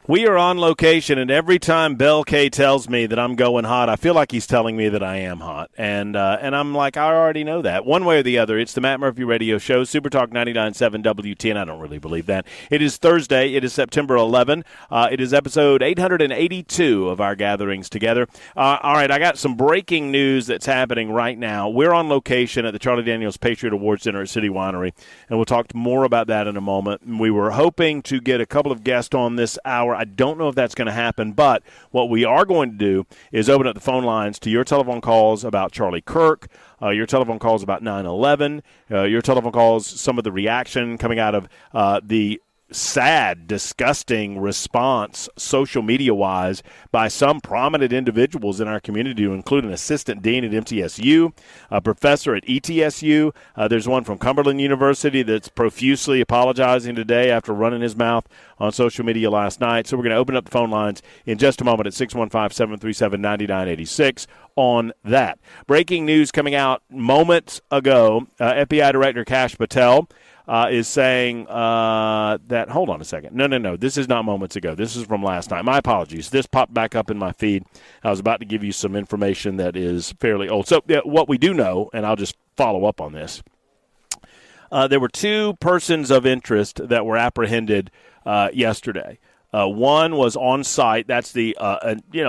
We are on location, and every time Bell K tells me that I'm going hot, I feel like he's telling me that I am hot. And I'm like, I already know that. One way or the other, it's the Matt Murphy Radio Show, Super Talk 99.7 WTN. I don't really believe that. It is Thursday. It is September 11. It is episode 882 of our gatherings together. All right, I got some breaking news that's happening right now. We're on location at the Charlie Daniels Patriot Awards Center at City Winery, and we'll talk more about that in a moment. We were hoping to get a couple of guests on this hour. I don't know if that's going to happen, but what we are going to do is open up the phone lines to your telephone calls about Charlie Kirk, your telephone calls about 9/11, your telephone calls, some of the reaction coming out of the sad, disgusting response social media-wise by some prominent individuals in our community, to include an assistant dean at MTSU, a professor at ETSU. There's one from Cumberland University that's profusely apologizing today after running his mouth on social media last night. So we're going to open up the phone lines in just a moment at 615-737-9986 on that. Breaking news coming out moments ago, FBI Director Kash Patel is saying that, hold on a second. No. This is not moments ago. This is from last night. My apologies. This popped back up in my feed. I was about to give you some information that is fairly old. So what we do know, and I'll just follow up on this, there were two persons of interest that were apprehended yesterday. One was on site. That's the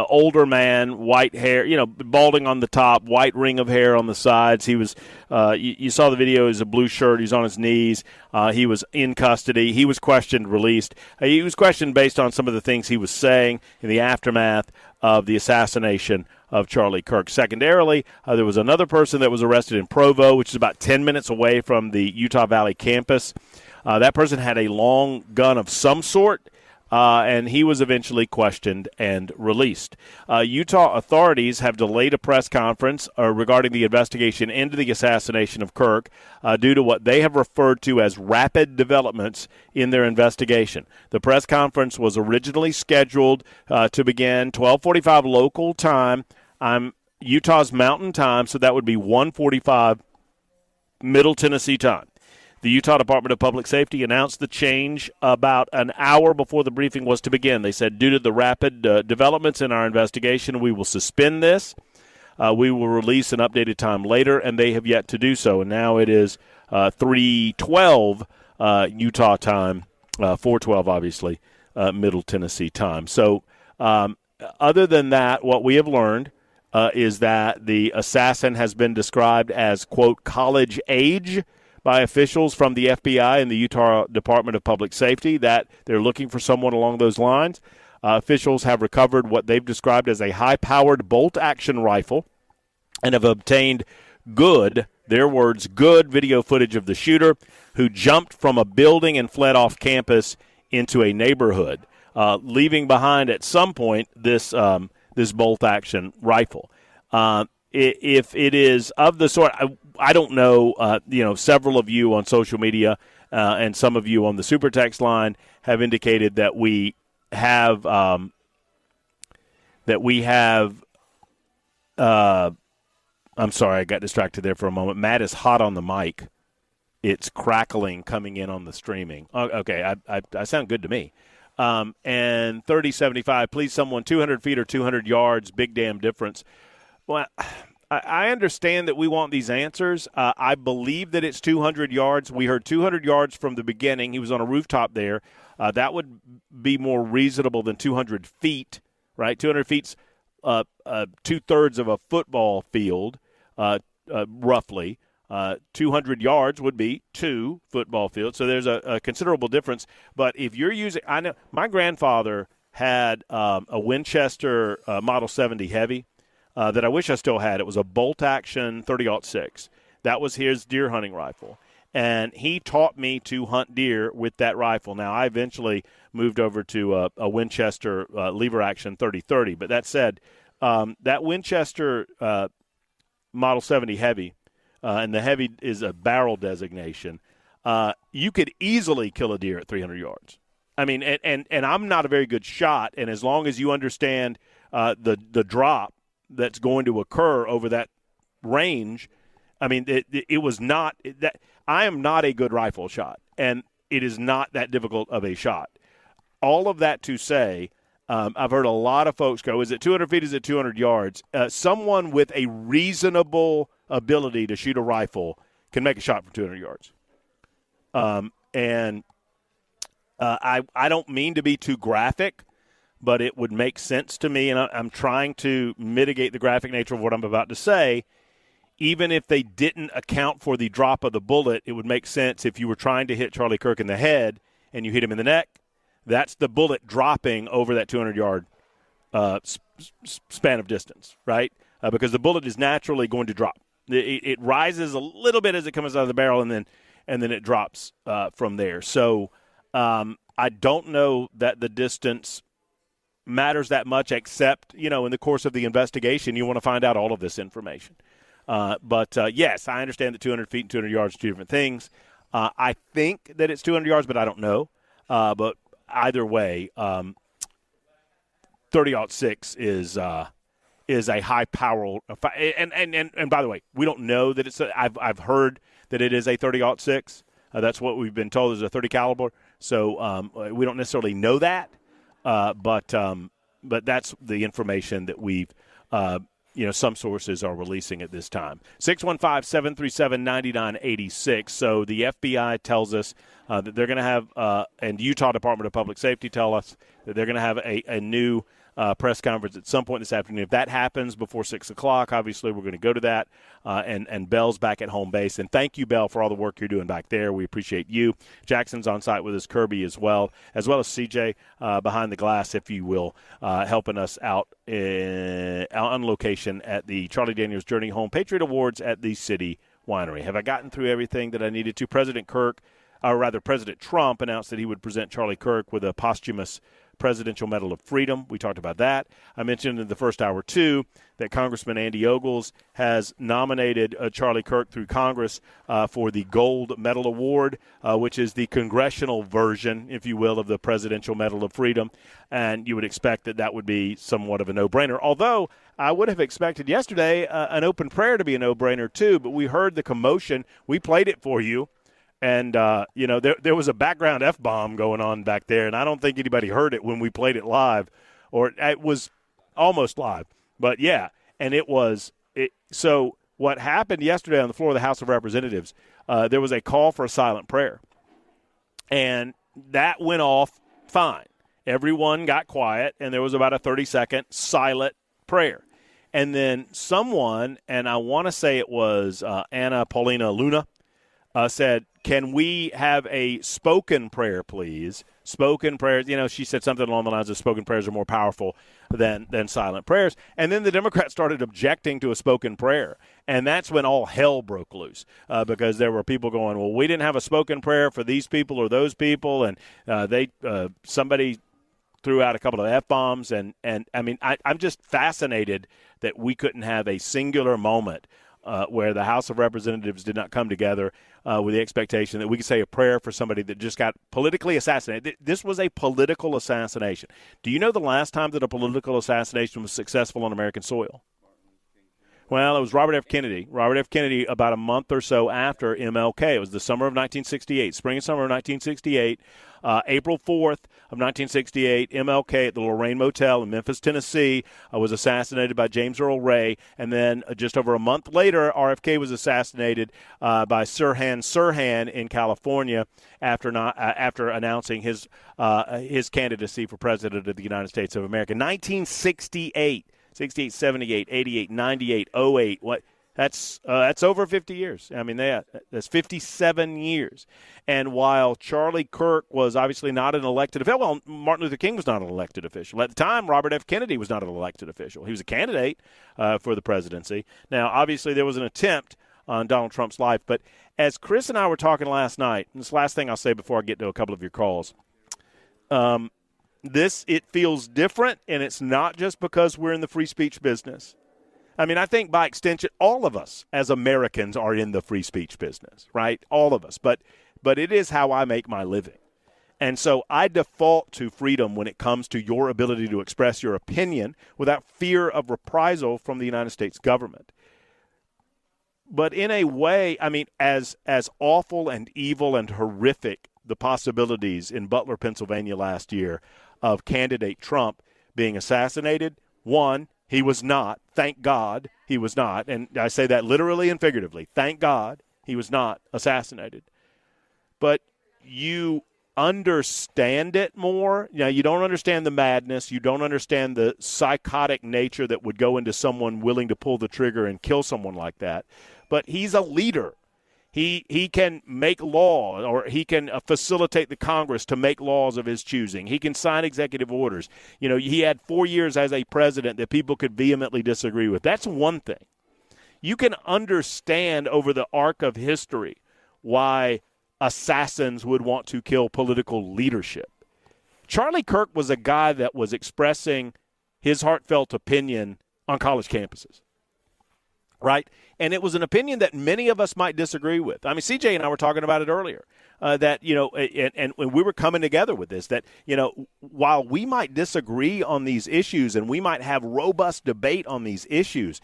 older man, white hair, balding on the top, white ring of hair on the sides. He was you saw the video. He's a blue shirt. He's on his knees. He was in custody. He was questioned, released. He was questioned based on some of the things he was saying in the aftermath of the assassination of Charlie Kirk. Secondarily, there was another person that was arrested in Provo, which is about 10 minutes away from the Utah Valley campus. That person had a long gun of some sort. And he was eventually questioned and released. Utah authorities have delayed a press conference regarding the investigation into the assassination of Kirk due to what they have referred to as rapid developments in their investigation. The press conference was originally scheduled to begin 12:45 local time. Utah's Mountain Time, so that would be 1:45 Middle Tennessee time. The Utah Department of Public Safety announced the change about an hour before the briefing was to begin. They said, due to the rapid developments in our investigation, we will suspend this. We will release an updated time later, and they have yet to do so. And now it is 3:12 Utah time, 4:12, obviously, Middle Tennessee time. So other than that, what we have learned is that the assassin has been described as, quote, college age by officials from the FBI and the Utah Department of Public Safety, that they're looking for someone along those lines. Officials have recovered what they've described as a high-powered bolt-action rifle and have obtained their words, good video footage of the shooter who jumped from a building and fled off campus into a neighborhood, leaving behind at some point this bolt-action rifle. If it is of the sort, I don't know, several of you on social media and some of you on the Super Text line have indicated that we have, I'm sorry, I got distracted there for a moment. Matt is hot on the mic. It's crackling coming in on the streaming. Okay, I sound good to me. And 3075, please someone, 200 feet or 200 yards, big damn difference. Well, I understand that we want these answers. I believe that it's 200 yards. We heard 200 yards from the beginning. He was on a rooftop there. That would be more reasonable than 200 feet, right? 200 feet's two-thirds of a football field, roughly. 200 yards would be 2 football fields. So there's a considerable difference. But if you're using – I know my grandfather had a Winchester Model 70 Heavy. That I wish I still had. It was a bolt-action 30-06. That was his deer hunting rifle. And he taught me to hunt deer with that rifle. Now, I eventually moved over to a Winchester lever-action 30-30. But that said, that Winchester Model 70 Heavy, and the Heavy is a barrel designation, you could easily kill a deer at 300 yards. I mean, and I'm not a very good shot, and as long as you understand the drop that's going to occur over that range, I mean, it was not that I am not a good rifle shot, and it is not that difficult of a shot. all of that to say, I've heard a lot of folks go, is it 200 feet, is it 200 yards? Someone with a reasonable ability to shoot a rifle can make a shot from 200 yards. And I don't mean to be too graphic, but it would make sense to me, and I'm trying to mitigate the graphic nature of what I'm about to say. Even if they didn't account for the drop of the bullet, it would make sense if you were trying to hit Charlie Kirk in the head and you hit him in the neck. That's the bullet dropping over that 200-yard span of distance, right? Because the bullet is naturally going to drop. It rises a little bit as it comes out of the barrel, and then it drops from there. So I don't know that the distance matters that much, except, in the course of the investigation, you want to find out all of this information. But yes, I understand that 200 feet and 200 yards are two different things. I think that it's 200 yards, but I don't know. But either way, 30-06 is a high power. And by the way, we don't know that it's. I've heard that it is a 30-06. That's what we've been told is a 30 caliber. So we don't necessarily know that, but that's the information that we've. Some sources are releasing at this time. 615-737-9986. So the FBI tells us that they're going to have, and Utah Department of Public Safety tell us that they're going to have a new press conference at some point this afternoon. If that happens before 6 o'clock, obviously we're going to go to that. And Bell's back at home base. And thank you, Bell, for all the work you're doing back there. We appreciate you. Jackson's on site with us, Kirby as well as CJ behind the glass, if you will, helping us out on location at the Charlie Daniels Journey Home Patriot Awards at the City Winery. Have I gotten through everything that I needed to? President Trump announced that he would present Charlie Kirk with a posthumous Presidential Medal of Freedom. We talked about that. I mentioned in the first hour, too, that Congressman Andy Ogles has nominated Charlie Kirk through Congress for the Gold Medal Award, which is the congressional version, if you will, of the Presidential Medal of Freedom. And you would expect that would be somewhat of a no-brainer. Although I would have expected yesterday an open prayer to be a no-brainer, too. But we heard the commotion. We played it for you. And, there was a background F-bomb going on back there, and I don't think anybody heard it when we played it live, or it was almost live. But, yeah, and it was – so what happened yesterday on the floor of the House of Representatives, there was a call for a silent prayer, and that went off fine. Everyone got quiet, and there was about a 30-second silent prayer. And then someone, and I want to say it was Anna Paulina Luna, said, can we have a spoken prayer, please? Spoken prayers, she said something along the lines of spoken prayers are more powerful than silent prayers. And then the Democrats started objecting to a spoken prayer. And that's when all hell broke loose because there were people going, well, we didn't have a spoken prayer for these people or those people. And somebody threw out a couple of F-bombs. And I mean, I'm just fascinated that we couldn't have a singular moment where the House of Representatives did not come together with the expectation that we could say a prayer for somebody that just got politically assassinated. This was a political assassination. Do you know the last time that a political assassination was successful on American soil? Well, it was Robert F. Kennedy. Robert F. Kennedy about a month or so after MLK. It was the summer of 1968, spring and summer of 1968. April 4th of 1968, MLK at the Lorraine Motel in Memphis, Tennessee, was assassinated by James Earl Ray. And then just over a month later, RFK was assassinated by Sirhan Sirhan in California after announcing his candidacy for president of the United States of America. 1968. 68, 78, 88, 98, 08. What? That's over 50 years. I mean, that's 57 years. And while Charlie Kirk was obviously not an elected official, well, Martin Luther King was not an elected official. At the time, Robert F. Kennedy was not an elected official. He was a candidate for the presidency. Now, obviously, there was an attempt on Donald Trump's life. But as Chris and I were talking last night, and this last thing I'll say before I get to a couple of your calls, it feels different, and it's not just because we're in the free speech business. I mean, I think by extension, all of us as Americans are in the free speech business, right? All of us. But it is how I make my living. And so I default to freedom when it comes to your ability to express your opinion without fear of reprisal from the United States government. But in a way, I mean, as awful and evil and horrific the possibilities in Butler, Pennsylvania last year of candidate Trump being assassinated. One, he was not. Thank God he was not. And I say that literally and figuratively. Thank God he was not assassinated. But you understand it more. You know, you don't understand the madness. You don't understand the psychotic nature that would go into someone willing to pull the trigger and kill someone like that. But he's a leader. He can make law, or he can facilitate the Congress to make laws of his choosing. He can sign executive orders. You know, he had 4 years as a president that people could vehemently disagree with. That's one thing. You can understand over the arc of history why assassins would want to kill political leadership. Charlie Kirk was a guy that was expressing his heartfelt opinion on college campuses, right? And it was an opinion that many of us might disagree with. I mean, CJ and I were talking about it earlier, that, you know, and we were coming together with this, that, you know, while we might disagree on these issues and we might have robust debate on these issues,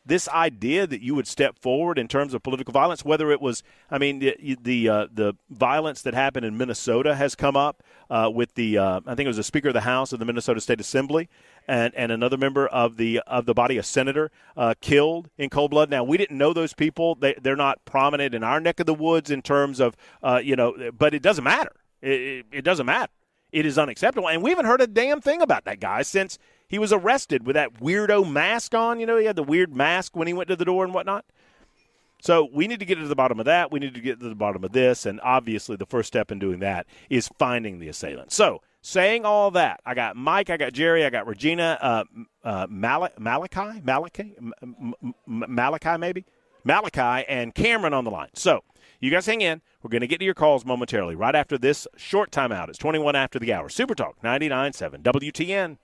this idea that you would step forward in terms of political violence, whether it was, I mean, the violence that happened in Minnesota has come up with I think it was the Speaker of the House of the Minnesota State Assembly and another member of the body, a senator, killed in cold blood. Now, we didn't know those people. They're not prominent in our neck of the woods in terms of, you know, but it doesn't matter. It doesn't matter. It is unacceptable. And we haven't heard a damn thing about that guy since he was arrested with that weirdo mask on. You know, he had the weird mask when he went to the door and whatnot. So we need to get to the bottom of that. We need to get to the bottom of this. And obviously the first step in doing that is finding the assailant. So saying all that, I got Mike, I got Jerry, I got Regina, Malachi, and Cameron on the line. So you guys hang in. We're going to get to your calls momentarily right after this short timeout. It's 21 after the hour. Super Talk 99.7 WTN.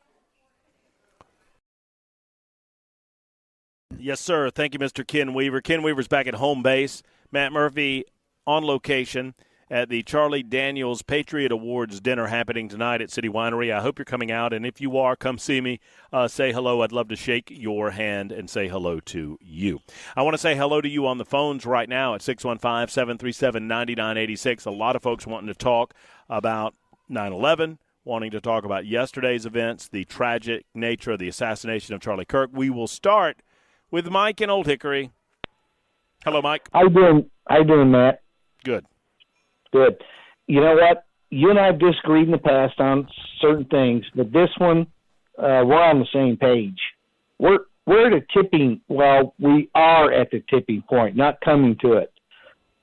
Yes, sir. Thank you, Mr. Ken Weaver. Ken Weaver's back at home base. Matt Murphy on location at the Charlie Daniels Patriot Awards dinner happening tonight at City Winery. I hope you're coming out, and if you are, come see me. Say hello. I'd love to shake your hand and say hello to you. I want to say hello to you on the phones right now at 615-737-9986. A lot of folks wanting to talk about 9/11, wanting to talk about yesterday's events, the tragic nature of the assassination of Charlie Kirk. We will start with Mike in Old Hickory. Hello, Mike. How you doing, Matt? Good. Good. You know what? You and I have disagreed in the past on certain things, but this one, we're on the same page. We're at a tipping. Well, we are at the tipping point, not coming to it.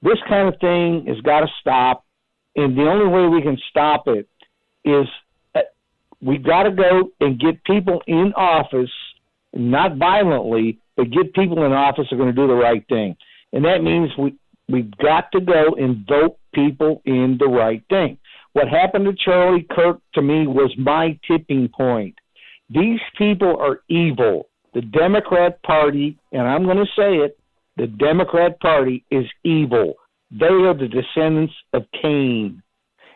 This kind of thing has got to stop, and the only way we can stop it is we've got to go and get people in office, not violently, but get people in office who are going to do the right thing. And that means we've got to go and vote people in the right thing. What happened to Charlie Kirk, to me, was my tipping point. These people are evil. The Democrat Party, and I'm going to say it, the Democrat Party is evil. They are the descendants of Cain.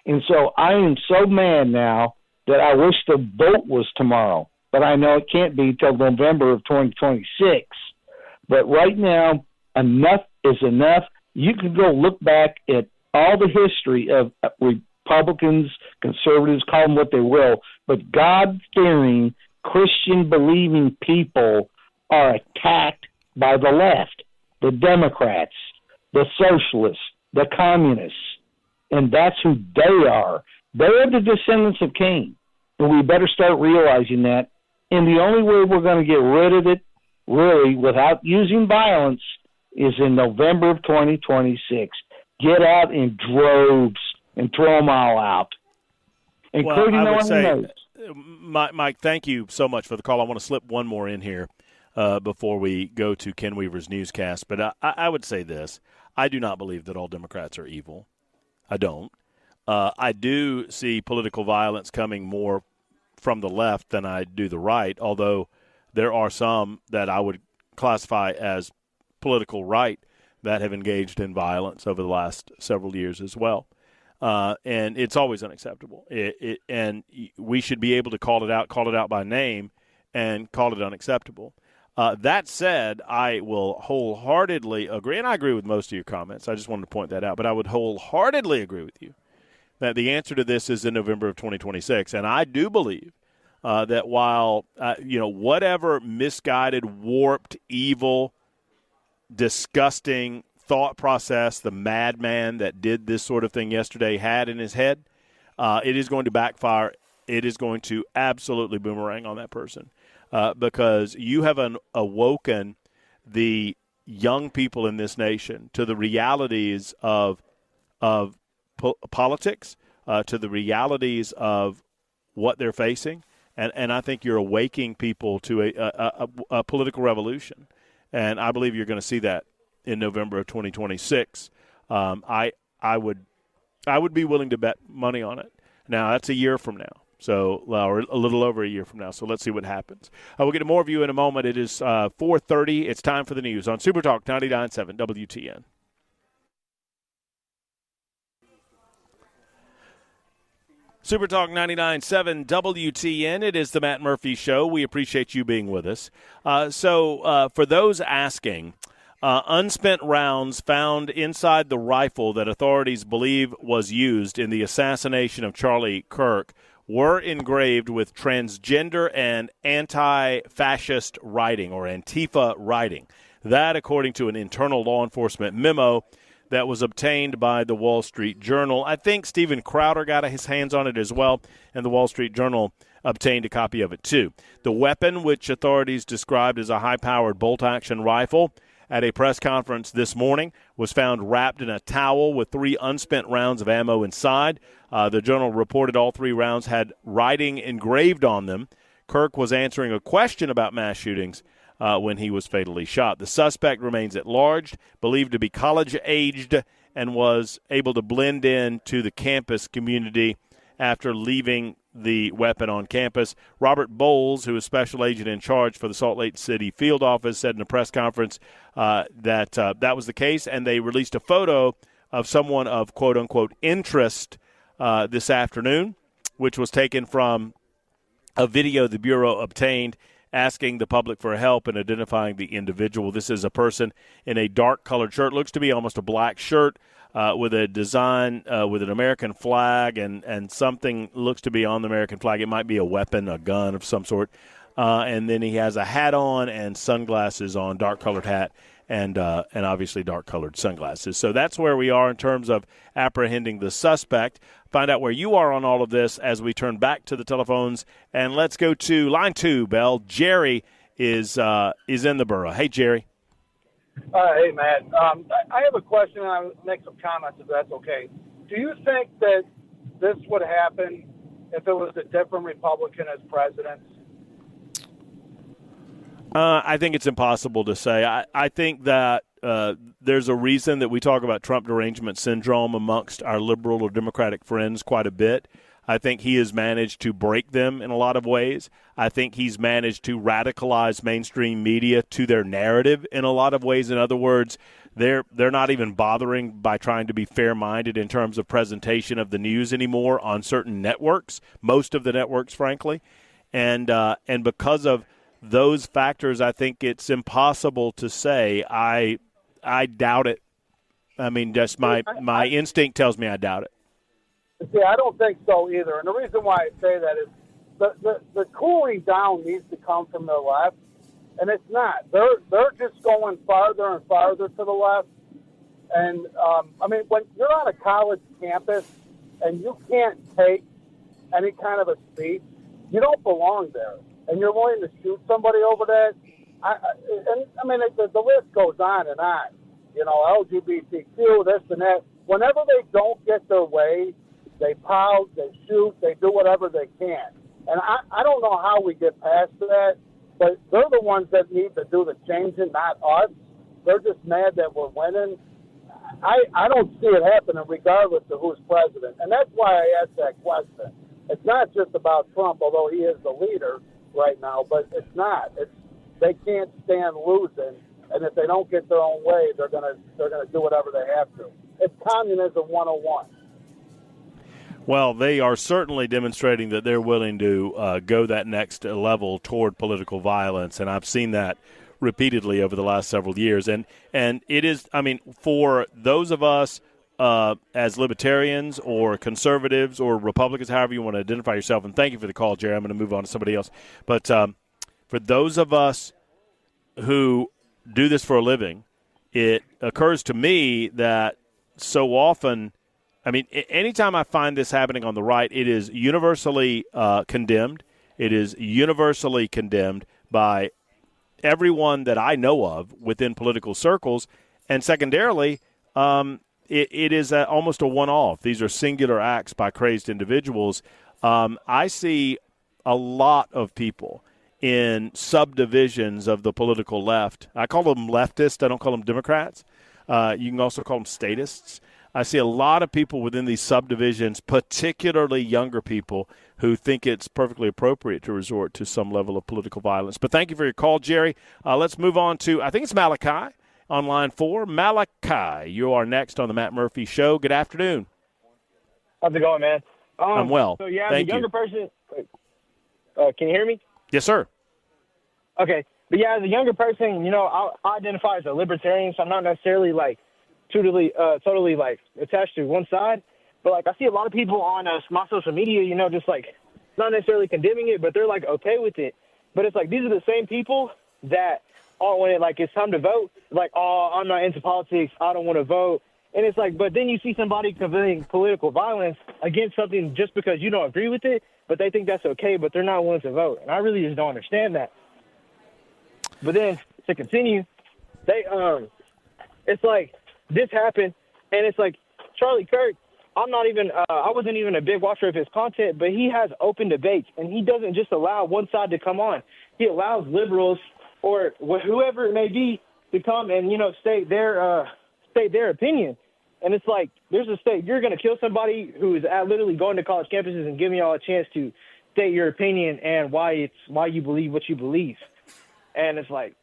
And so I am so mad now that I wish the vote was tomorrow. But I know it can't be till November of 2026. But right now, enough is enough. You can go look back at all the history of Republicans, conservatives, call them what they will, but God-fearing, Christian-believing people are attacked by the left, the Democrats, the socialists, the communists, and that's who they are. They are the descendants of Cain, and we better start realizing that. And the only way we're going to get rid of it, really, without using violence, is in November of 2026. Get out in droves and throw them all out, including I would on say, the notes. Mike, thank you so much for the call. I want to slip one more in here before we go to Ken Weaver's newscast. But I would say this. I do not believe that all Democrats are evil. I don't. I do see political violence coming more from the left than I do the right, although there are some that I would classify as political right that have engaged in violence over the last several years as well. And it's always unacceptable. And we should be able to call it out by name, and call it unacceptable. That said, I will wholeheartedly agree, and I agree with most of your comments. I just wanted to point that out, but I would wholeheartedly agree with you that the answer to this is in November of 2026. And I do believe that while, whatever misguided, warped, evil, disgusting thought process the madman that did this sort of thing yesterday had in his head, it is going to backfire. It is going to absolutely boomerang on that person because you have awoken the young people in this nation to the realities of politics, to the realities of what they're facing. And I think you're awakening people to a political revolution. And I believe you're going to see that in November of 2026. I would be willing to bet money on it. Now, that's a year from now. So, or a little over a year from now. So let's see what happens. We'll get to more of you in a moment. It is 4:30. It's time for the news on Super Talk 99.7 WTN. Super Talk 99.7 WTN. It is the Matt Murphy Show. We appreciate you being with us. So for those asking, unspent rounds found inside the rifle that authorities believe was used in the assassination of Charlie Kirk were engraved with transgender and anti-fascist writing, or Antifa writing. That, according to an internal law enforcement memo that was obtained by the Wall Street Journal. I think Steven Crowder got his hands on it as well, and the Wall Street Journal obtained a copy of it too. The weapon, which authorities described as a high-powered bolt-action rifle, at a press conference this morning, was found wrapped in a towel with 3 unspent rounds of ammo inside. The Journal reported all 3 rounds had writing engraved on them. Kirk was answering a question about mass shootings when he was fatally shot. The suspect remains at large, believed to be college-aged, and was able to blend in to the campus community after leaving the weapon on campus. Robert Bowles, who is special agent in charge for the Salt Lake City field office, said in a press conference that was the case, and they released a photo of someone of quote-unquote interest this afternoon, which was taken from a video the Bureau obtained asking the public for help in identifying the individual. This is a person in a dark-colored shirt, looks to be almost a black shirt, with a design with an American flag and something looks to be on the American flag. It might be a weapon, a gun of some sort. And then he has a hat on and sunglasses on, dark-colored hat, and obviously dark-colored sunglasses. So that's where we are in terms of apprehending the suspect. Find out where you are on all of this as we turn back to the telephones. And let's go to line 2, Bell. Jerry is in the borough. Hey, Jerry. Hey, Matt. I have a question, and I'll make some comments if that's okay. Do you think that this would happen if it was a different Republican as president? I think it's impossible to say. I think that there's a reason that we talk about Trump derangement syndrome amongst our liberal or Democratic friends quite a bit. I think he has managed to break them in a lot of ways. I think he's managed to radicalize mainstream media to their narrative in a lot of ways. In other words, they're not even bothering by trying to be fair-minded in terms of presentation of the news anymore on certain networks, most of the networks, frankly. And because of those factors, I think it's impossible to say. I doubt it. I mean, just my instinct tells me I doubt it. See, I don't think so either. And the reason why I say that is the cooling down needs to come from the left, and it's not. They're just going farther and farther to the left. And, I mean, when you're on a college campus and you can't take any kind of a speech, you don't belong there. And you're willing to shoot somebody over that. The list goes on and on. You know, LGBTQ, this and that. Whenever they don't get their way, they pout, they shoot, they do whatever they can. And I don't know how we get past that, but they're the ones that need to do the changing, not us. They're just mad that we're winning. I don't see it happening regardless of who's president. And that's why I asked that question. It's not just about Trump, although he is the leader right now, but it's not. They can't stand losing, and if they don't get their own way, they're gonna do whatever they have to. It's communism 101. Well, they are certainly demonstrating that they're willing to go that next level toward political violence, and I've seen that repeatedly over the last several years. And it is, I mean, for those of us as libertarians or conservatives or Republicans, however you want to identify yourself. And thank you for the call, Jerry. I'm going to move on to somebody else. But for those of us who do this for a living, it occurs to me that so often, I mean, anytime I find this happening on the right, it is universally condemned. It is universally condemned by everyone that I know of within political circles. And secondarily, it is almost a one-off. These are singular acts by crazed individuals. I see a lot of people in subdivisions of the political left. I call them leftists. I don't call them Democrats. You can also call them statists. I see a lot of people within these subdivisions, particularly younger people, who think it's perfectly appropriate to resort to some level of political violence. But thank you for your call, Jerry. Let's move on to, I think it's Malachi on line 4. Malachi, you are next on the Matt Murphy Show. Good afternoon. How's it going, man? I'm well. So, yeah, Thank the younger you. person can you hear me? Yes, sir. Okay. But, yeah, as a younger person, you know, I identify as a libertarian, so I'm not necessarily, like, totally, like, attached to one side. But, like, I see a lot of people on my social media, you know, just, like, not necessarily condemning it, but they're, like, okay with it. But it's like these are the same people that when it, like, it's time to vote, like, oh, I'm not into politics, I don't want to vote. And it's like, but then you see somebody committing political violence against something just because you don't agree with it, but they think that's okay, but they're not willing to vote. And I really just don't understand that. But then to continue, it's like this happened, and it's like Charlie Kirk, I wasn't even a big watcher of his content, but he has open debates, and he doesn't just allow one side to come on. He allows liberals or whoever it may be to come and, you know, state their opinion. And it's like, there's a state, you're going to kill somebody who is literally going to college campuses and giving y'all a chance to state your opinion and why you believe what you believe. And it's like,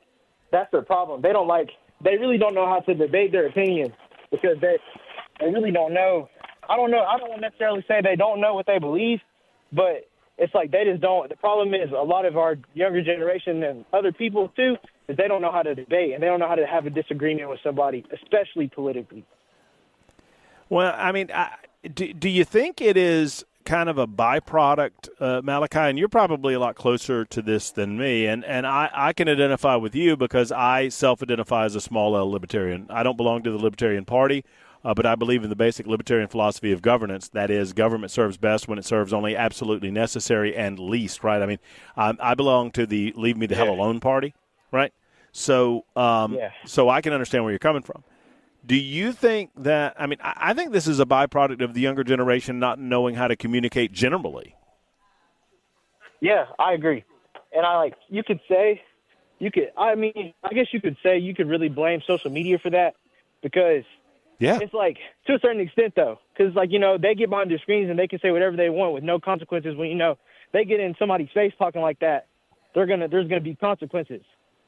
that's their problem. They really don't know how to debate their opinion because they really don't know. I don't necessarily say they don't know what they believe, but it's like they just don't. The problem is a lot of our younger generation and other people too, is they don't know how to debate and they don't know how to have a disagreement with somebody, especially politically. Well, I mean, do you think it is kind of a byproduct, Malachi? And you're probably a lot closer to this than me, and I can identify with you because I self-identify as a small L libertarian. I don't belong to the Libertarian Party, but I believe in the basic libertarian philosophy of governance. That is, government serves best when it serves only absolutely necessary and least, right? I mean, I belong to the Leave Me the Hell Alone Party, right? So, so I can understand where you're coming from. Do you think that, I mean, I think this is a byproduct of the younger generation not knowing how to communicate generally. Yeah, I agree. And I guess you could say you could really blame social media for that because it's like, to a certain extent though, because like, you know, they get behind their screens and they can say whatever they want with no consequences. When, you know, they get in somebody's face talking like that, there's going to be consequences.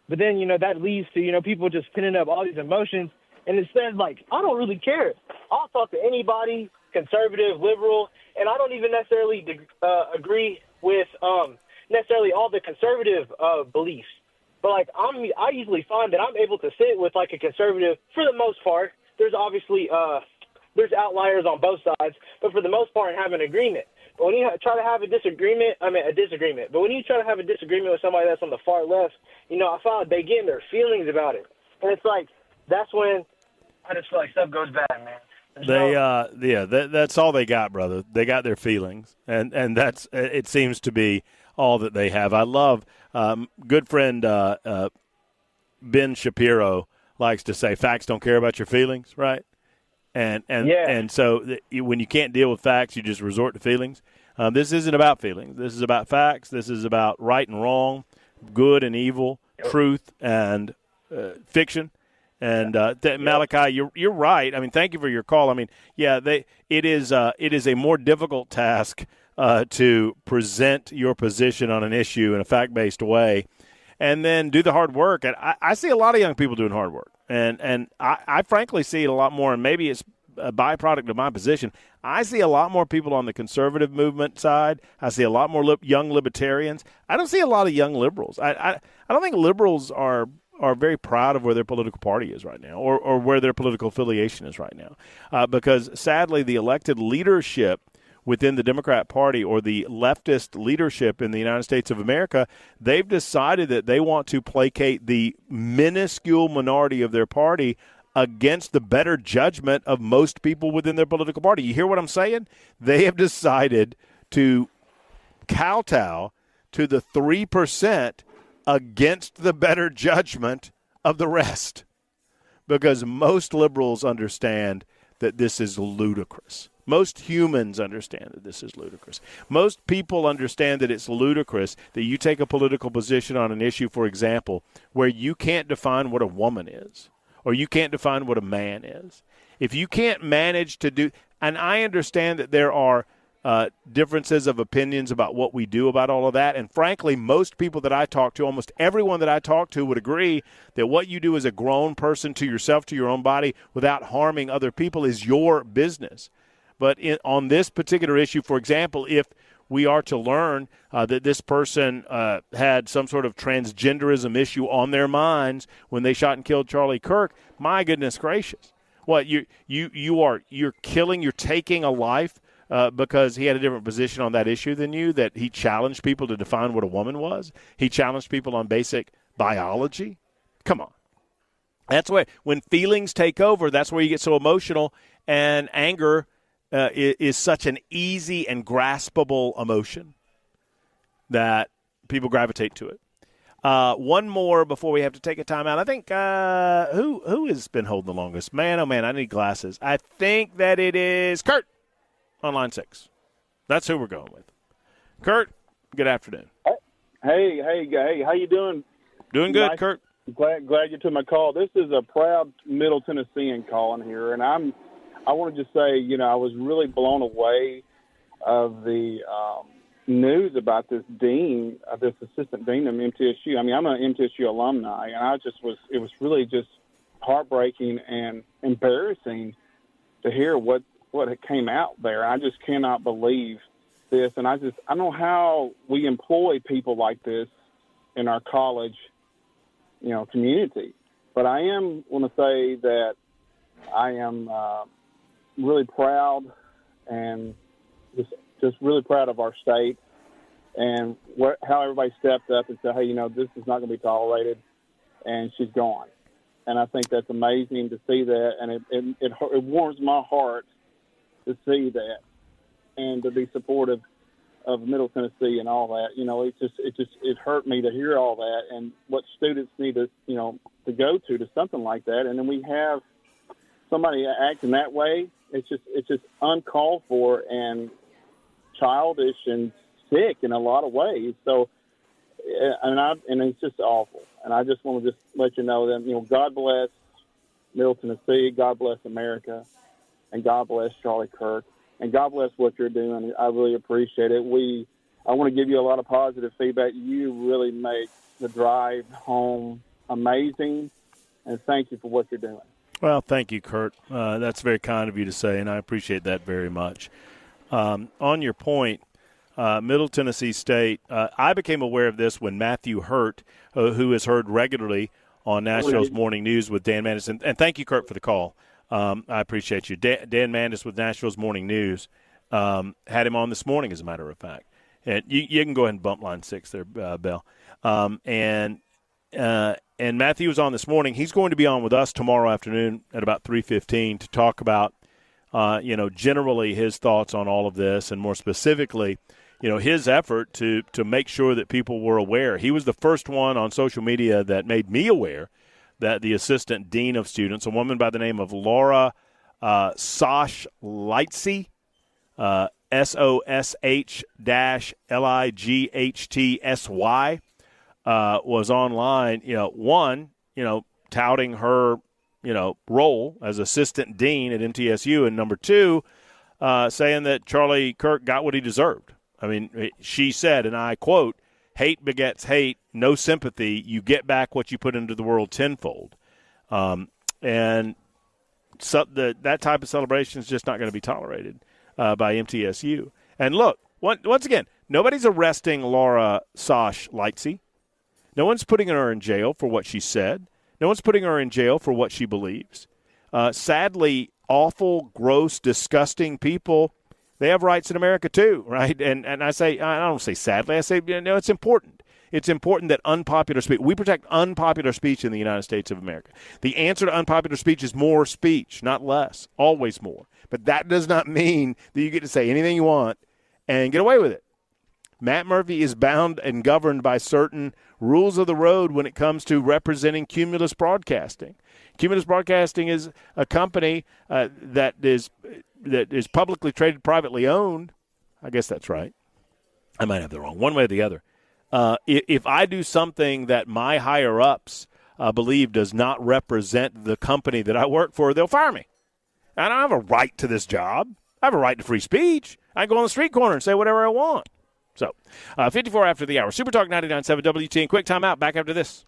But then, you know, that leads to, you know, people just pinning up all these emotions. And instead, like, I don't really care. I'll talk to anybody, conservative, liberal, and I don't even necessarily agree with necessarily all the conservative beliefs. But, like, I usually find that I'm able to sit with, like, a conservative for the most part. There's obviously there's outliers on both sides, but for the most part, have an agreement. But when you try to have a disagreement. But when you try to have a disagreement with somebody that's on the far left, you know, I find they get in their feelings about it. And it's like, that's when I just feel like stuff goes bad, man. That's all they got, brother. They got their feelings, and that's it seems to be all that they have. I love good friend Ben Shapiro likes to say, "Facts don't care about your feelings," right? And so when you can't deal with facts, you just resort to feelings. This isn't about feelings. This is about facts. This is about right and wrong, good and evil, truth and fiction. And Malachi, you're right. I mean, thank you for your call. I mean, it is a more difficult task to present your position on an issue in a fact-based way, and then do the hard work. And I see a lot of young people doing hard work, and I frankly see it a lot more. And maybe it's a byproduct of my position. I see a lot more people on the conservative movement side. I see a lot more young libertarians. I don't see a lot of young liberals. I don't think liberals are are very proud of where their political party is right now, or where their political affiliation is right now. Because sadly, the elected leadership within the Democrat Party or the leftist leadership in the United States of America, they've decided that they want to placate the minuscule minority of their party against the better judgment of most people within their political party. You hear what I'm saying? They have decided to kowtow to the 3% against the better judgment of the rest, because most liberals understand that this is ludicrous. Most humans understand that this is ludicrous. Most people understand that it's ludicrous that you take a political position on an issue, for example, where you can't define what a woman is or you can't define what a man is. If you can't manage to do – and I understand that there are differences of opinions about what we do about all of that, and frankly, most people that I talk to, almost everyone that I talk to would agree that what you do as a grown person to yourself, to your own body, without harming other people is your business. But on this particular issue, for example, if we are to learn that this person had some sort of transgenderism issue on their minds when they shot and killed Charlie Kirk, my goodness gracious. What, you're taking a life because he had a different position on that issue than you, that he challenged people to define what a woman was? He challenged people on basic biology? Come on. That's where, when feelings take over, that's where you get so emotional, and anger is such an easy and graspable emotion that people gravitate to it. One more before we have to take a timeout. I think who has been holding the longest? Man, oh man, I need glasses. I think that it is Kurt on line 6. That's who we're going with. Kurt, good afternoon. Hey, how you doing? Doing good, Nice. Kurt. Glad you took my call. This is a proud Middle Tennessean calling here, and I want to just say, I was really blown away of the news about this dean, this assistant dean of MTSU. I mean, I'm an MTSU alumni, and it was really just heartbreaking and embarrassing to hear what came out there. I just cannot believe this, and I don't know how we employ people like this in our college, community. But I want to say that I am really proud, and just really proud of our state and how everybody stepped up and said, hey, this is not going to be tolerated, and she's gone. And I think that's amazing to see that, and it warms my heart to see that and to be supportive of Middle Tennessee and all that. It hurt me to hear all that and what students need to go to something like that. And then we have somebody acting that way. It's just uncalled for and childish and sick in a lot of ways. So, and it's just awful. And I just want to just let you know that, God bless Middle Tennessee, God bless America, and God bless Charlie Kirk, and God bless what you're doing. I really appreciate it. I want to give you a lot of positive feedback. You really make the drive home amazing, and thank you for what you're doing. Well, thank you, Kurt. That's very kind of you to say, and I appreciate that very much. On your point, Middle Tennessee State, I became aware of this when Matthew Hurt, who is heard regularly on Nashville's Morning News with Dan Mandis, and thank you, Kurt, for the call. I appreciate you. Dan Mandis with Nashville's Morning News had him on this morning, as a matter of fact. And you can go ahead and bump line 6 there, Bell. And Matthew was on this morning. He's going to be on with us tomorrow afternoon at about 3:15 to talk about, generally his thoughts on all of this, and more specifically, his effort to make sure that people were aware. He was the first one on social media that made me aware that the assistant dean of students, a woman by the name of Laura Sosh Lightsey, SOSH-LIGHTSY, was online, touting her, role as assistant dean at MTSU, and number 2, saying that Charlie Kirk got what he deserved. I mean, she said, and I quote, "Hate begets hate, no sympathy. You get back what you put into the world tenfold." And so that type of celebration is just not going to be tolerated by MTSU. And look, once again, nobody's arresting Laura Sosh Lightsey. No one's putting her in jail for what she said. No one's putting her in jail for what she believes. Sadly, awful, gross, disgusting people, they have rights in America too, right? And I don't say sadly, I say, it's important. It's important that unpopular speech, we protect unpopular speech in the United States of America. The answer to unpopular speech is more speech, not less, always more. But that does not mean that you get to say anything you want and get away with it. Matt Murphy is bound and governed by certain rules of the road when it comes to representing Cumulus Broadcasting. Cumulus Broadcasting is a company that is publicly traded, privately owned. I guess that's right. I might have the wrong, one way or the other. If I do something that my higher-ups believe does not represent the company that I work for, they'll fire me. I don't have a right to this job. I have a right to free speech. I can go on the street corner and say whatever I want. So, 54 after the hour. Super Talk 99.7 WTN. Quick timeout. Back after this.